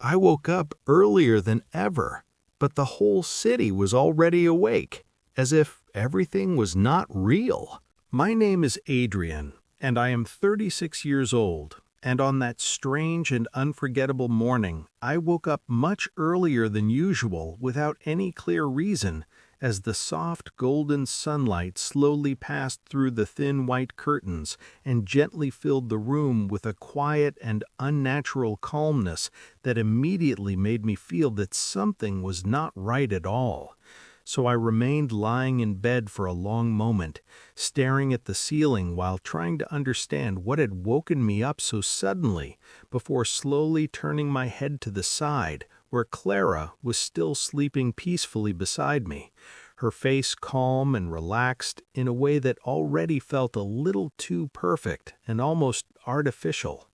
I woke up earlier than ever, but the whole city was already awake, as if everything was not real. My name is Adrian, and I am 36 years old, and on that strange and unforgettable morning, I woke up much earlier than usual without any clear reason, as the soft golden sunlight slowly passed through the thin white curtains and gently filled the room with a quiet and unnatural calmness that immediately made me feel that something was not right at all. So I remained lying in bed for a long moment, staring at the ceiling while trying to understand what had woken me up so suddenly, before slowly turning my head to the side, where Clara was still sleeping peacefully beside me, her face calm and relaxed in a way that already felt a little too perfect and almost artificial.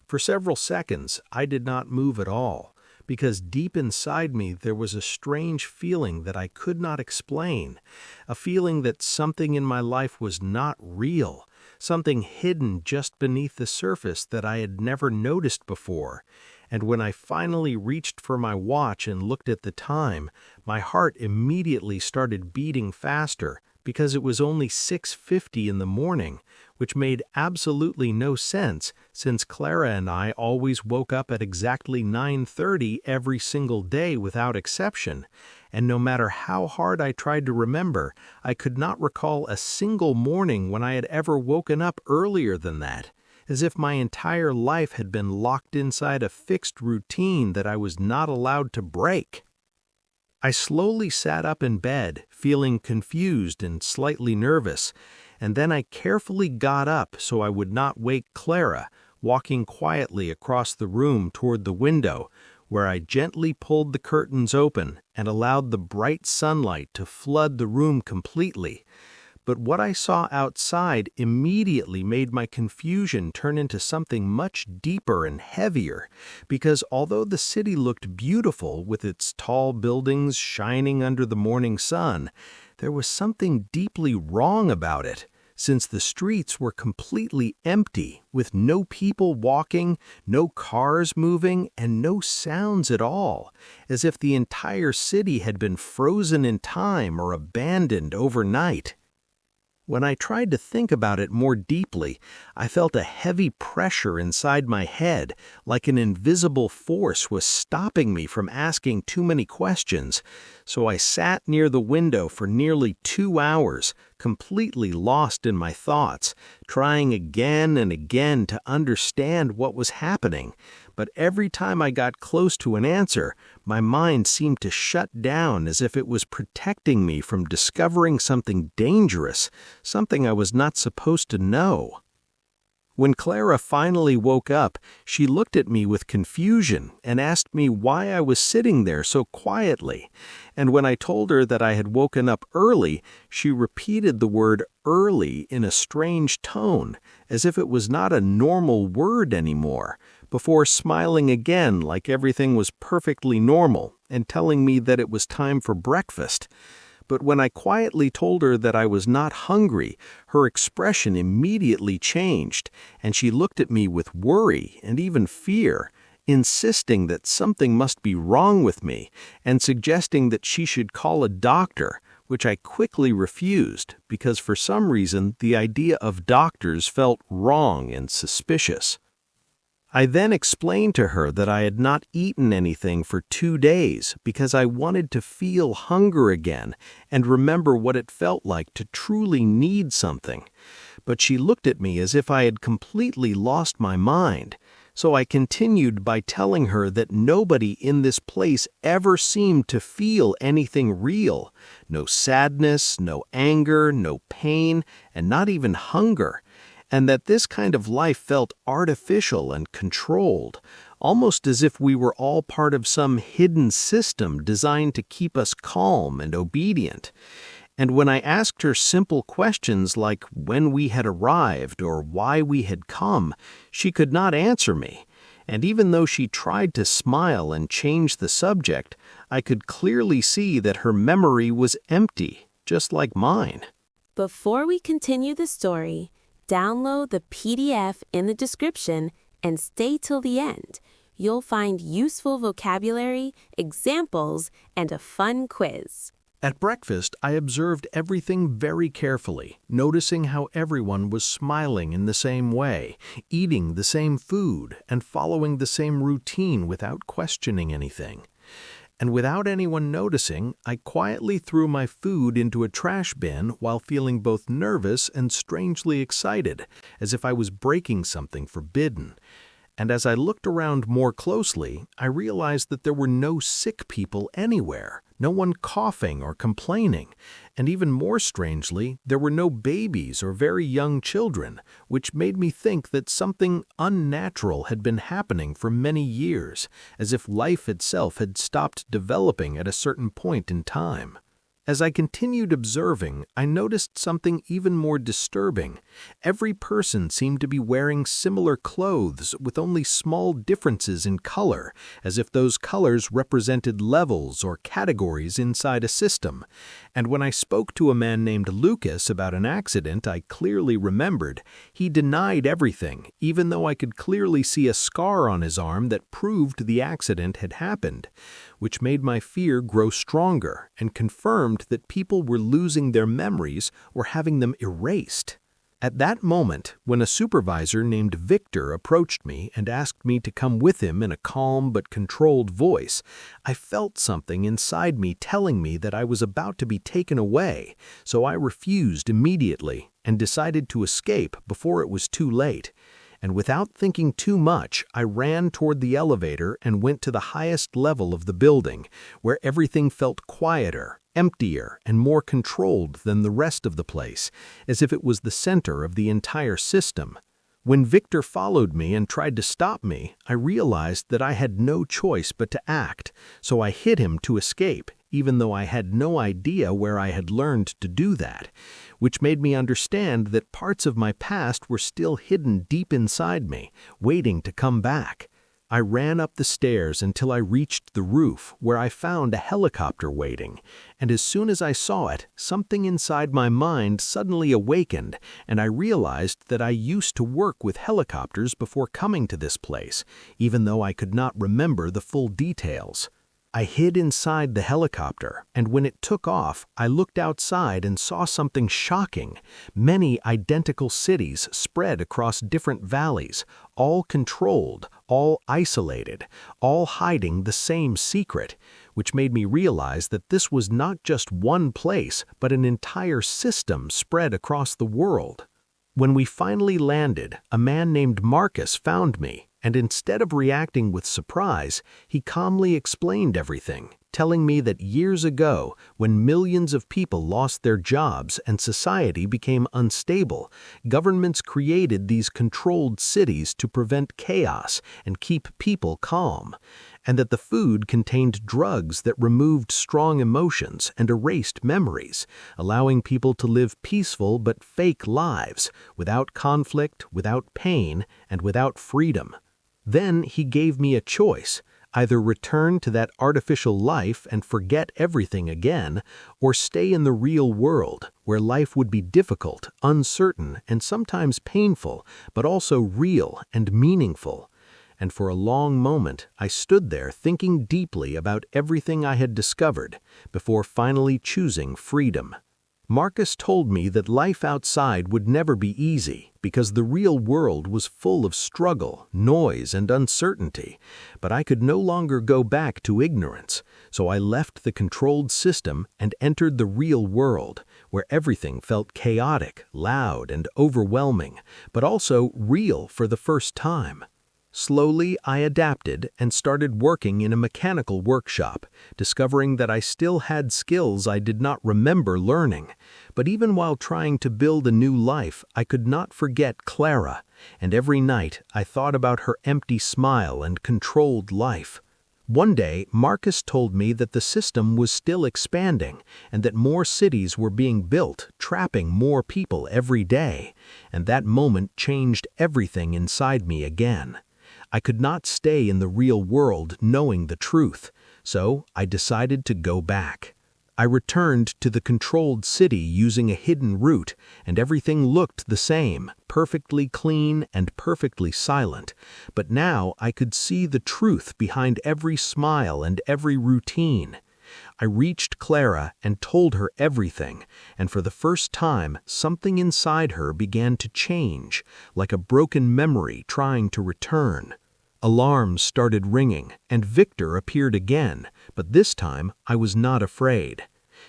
For several seconds, I did not move at all, because deep inside me there was a strange feeling that I could not explain, a feeling that something in my life was not real, something hidden just beneath the surface that I had never noticed before. And when I finally reached for my watch and looked at the time, my heart immediately started beating faster because it was only 6:50 in the morning, which made absolutely no sense since Clara and I always woke up at exactly 9:30 every single day without exception, and no matter how hard I tried to remember, I could not recall a single morning when I had ever woken up earlier than that, as if my entire life had been locked inside a fixed routine that I was not allowed to break. I slowly sat up in bed, feeling confused and slightly nervous, and then I carefully got up so I would not wake Clara, walking quietly across the room toward the window, where I gently pulled the curtains open and allowed the bright sunlight to flood the room completely. But what I saw outside immediately made my confusion turn into something much deeper and heavier, because although the city looked beautiful with its tall buildings shining under the morning sun, there was something deeply wrong about it, since the streets were completely empty, with no people walking, no cars moving, and no sounds at all, as if the entire city had been frozen in time or abandoned overnight. When I tried to think about it more deeply, I felt a heavy pressure inside my head, like an invisible force was stopping me from asking too many questions, so I sat near the window for nearly 2 hours, completely lost in my thoughts, trying again and again to understand what was happening. But every time I got close to an answer, my mind seemed to shut down as if it was protecting me from discovering something dangerous, something I was not supposed to know. When Clara finally woke up, she looked at me with confusion and asked me why I was sitting there so quietly. And when I told her that I had woken up early, she repeated the word early in a strange tone, as if it was not a normal word anymore, before smiling again like everything was perfectly normal and telling me that it was time for breakfast. But when I quietly told her that I was not hungry, her expression immediately changed, and she looked at me with worry and even fear, insisting that something must be wrong with me and suggesting that she should call a doctor, which I quickly refused because for some reason the idea of doctors felt wrong and suspicious. I then explained to her that I had not eaten anything for 2 days because I wanted to feel hunger again and remember what it felt like to truly need something. But she looked at me as if I had completely lost my mind. So I continued by telling her that nobody in this place ever seemed to feel anything real. No sadness, no anger, no pain, and not even hunger. And that this kind of life felt artificial and controlled, almost as if we were all part of some hidden system designed to keep us calm and obedient. And when I asked her simple questions like when we had arrived or why we had come, she could not answer me. And even though she tried to smile and change the subject, I could clearly see that her memory was empty, just like mine. Before we continue the story, download the PDF in the description and stay till the end, You'll find useful vocabulary, examples, and a fun quiz. At breakfast, I observed everything very carefully, noticing how everyone was smiling in the same way, eating the same food, and following the same routine without questioning anything. And without anyone noticing, I quietly threw my food into a trash bin while feeling both nervous and strangely excited, as if I was breaking something forbidden. And as I looked around more closely, I realized that there were no sick people anywhere, no one coughing or complaining, and even more strangely, there were no babies or very young children, which made me think that something unnatural had been happening for many years, as if life itself had stopped developing at a certain point in time. As I continued observing, I noticed something even more disturbing. Every person seemed to be wearing similar clothes with only small differences in color, as if those colors represented levels or categories inside a system. And when I spoke to a man named Lucas about an accident I clearly remembered, he denied everything, even though I could clearly see a scar on his arm that proved the accident had happened, which made my fear grow stronger and confirmed that people were losing their memories or having them erased. At that moment, when a supervisor named Victor approached me and asked me to come with him in a calm but controlled voice, I felt something inside me telling me that I was about to be taken away, so I refused immediately and decided to escape before it was too late. And without thinking too much, I ran toward the elevator and went to the highest level of the building, where everything felt quieter, emptier, and more controlled than the rest of the place, as if it was the center of the entire system. When Victor followed me and tried to stop me, I realized that I had no choice but to act, so I hit him to escape, even though I had no idea where I had learned to do that, which made me understand that parts of my past were still hidden deep inside me, waiting to come back. I ran up the stairs until I reached the roof, where I found a helicopter waiting, and as soon as I saw it, something inside my mind suddenly awakened, and I realized that I used to work with helicopters before coming to this place, even though I could not remember the full details. I hid inside the helicopter, and when it took off, I looked outside and saw something shocking. Many identical cities spread across different valleys, all controlled, all isolated, all hiding the same secret, which made me realize that this was not just one place, but an entire system spread across the world. When we finally landed, a man named Marcus found me, and instead of reacting with surprise, he calmly explained everything, telling me that years ago, when millions of people lost their jobs and society became unstable, governments created these controlled cities to prevent chaos and keep people calm, and that the food contained drugs that removed strong emotions and erased memories, allowing people to live peaceful but fake lives, without conflict, without pain, and without freedom. Then he gave me a choice: either return to that artificial life and forget everything again, or stay in the real world, where life would be difficult, uncertain, and sometimes painful, but also real and meaningful. And for a long moment, I stood there thinking deeply about everything I had discovered, before finally choosing freedom. Marcus told me that life outside would never be easy because the real world was full of struggle, noise, and uncertainty, but I could no longer go back to ignorance, so I left the controlled system and entered the real world, where everything felt chaotic, loud, and overwhelming, but also real for the first time. Slowly, I adapted and started working in a mechanical workshop, discovering that I still had skills I did not remember learning. But even while trying to build a new life, I could not forget Clara, and every night I thought about her empty smile and controlled life. One day, Marcus told me that the system was still expanding and that more cities were being built, trapping more people every day, and that moment changed everything inside me again. I could not stay in the real world knowing the truth, so I decided to go back. I returned to the controlled city using a hidden route, and everything looked the same, perfectly clean and perfectly silent. But now I could see the truth behind every smile and every routine. I reached Clara and told her everything, and for the first time, something inside her began to change, like a broken memory trying to return. Alarms started ringing, and Victor appeared again, but this time I was not afraid.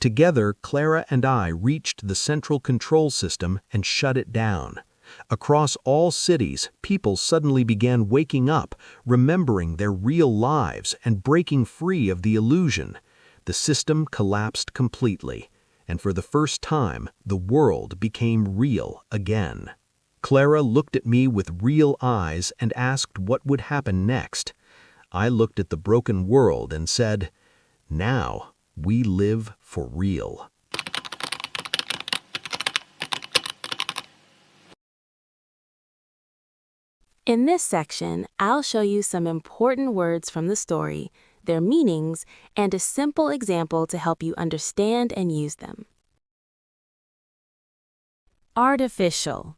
Together, Clara and I reached the central control system and shut it down. Across all cities, people suddenly began waking up, remembering their real lives and breaking free of the illusion. The system collapsed completely, and for the first time, the world became real again. Clara looked at me with real eyes and asked what would happen next. I looked at the broken world and said, "Now we live for real." In this section, I'll show you some important words from the story, their meanings, and a simple example to help you understand and use them. Artificial.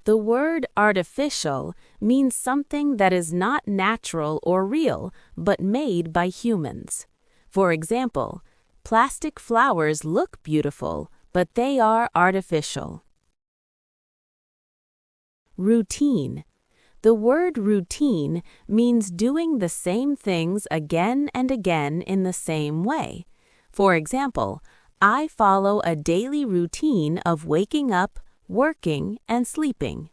The word artificial means something that is not natural or real, but made by humans. For example, plastic flowers look beautiful, but they are artificial. Routine. The word routine means doing the same things again and again in the same way. For example, I follow a daily routine of waking up, working, and sleeping.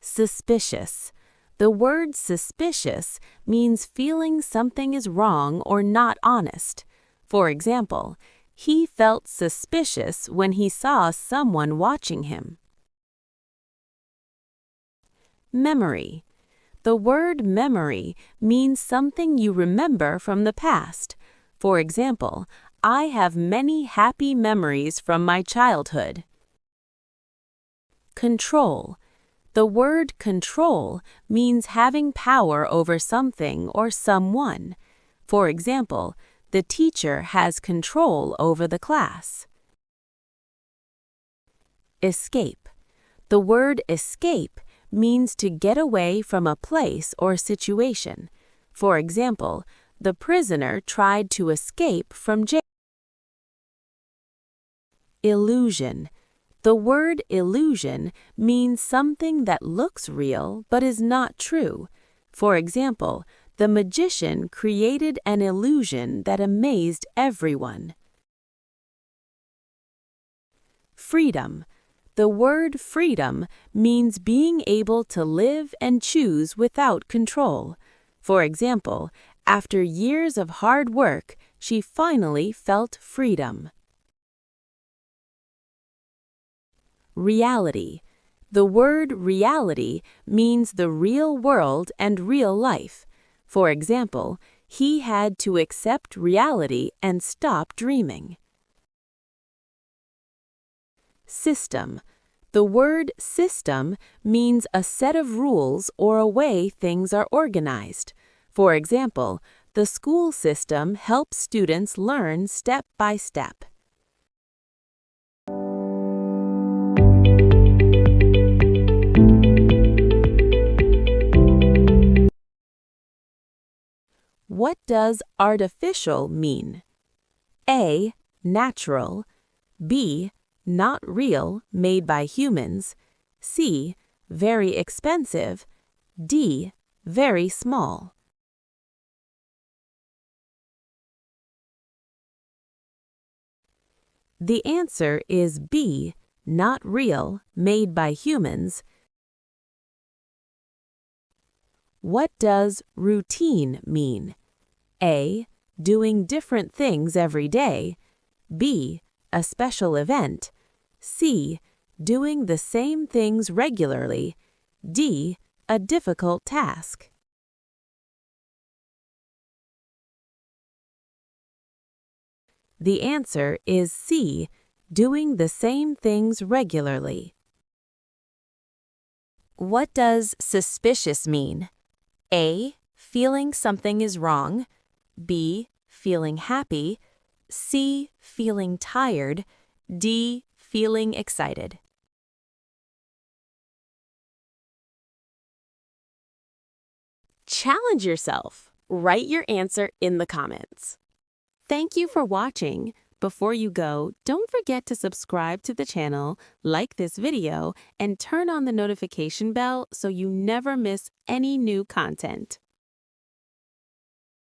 Suspicious. The word suspicious means feeling something is wrong or not honest. For example, he felt suspicious when he saw someone watching him. Memory. The word memory means something you remember from the past. For example, I have many happy memories from my childhood. Control. The word control means having power over something or someone. For example, the teacher has control over the class. Escape. The word escape means to get away from a place or situation. For example, the prisoner tried to escape from jail. Illusion. The word illusion means something that looks real but is not true. For example, the magician created an illusion that amazed everyone. Freedom. The word freedom means being able to live and choose without control. For example, after years of hard work, she finally felt freedom. Reality. The word reality means the real world and real life. For example, he had to accept reality and stop dreaming. System. The word system means a set of rules or a way things are organized. For example, the school system helps students learn step by step. What does artificial mean? A. Natural. B. Not real, made by humans. C. Very expensive. D. Very small. The answer is B. Not real, made by humans. What does routine mean? A. Doing different things every day. B. A special event. C. Doing the same things regularly. D. A difficult task. The answer is C. Doing the same things regularly. What does suspicious mean? A. Feeling something is wrong. B. feeling happy, C, feeling tired, D, feeling excited. Challenge yourself. Write your answer in the comments. Thank you for watching. Before you go, don't forget to subscribe to the channel, like this video, and turn on the notification bell so you never miss any new content.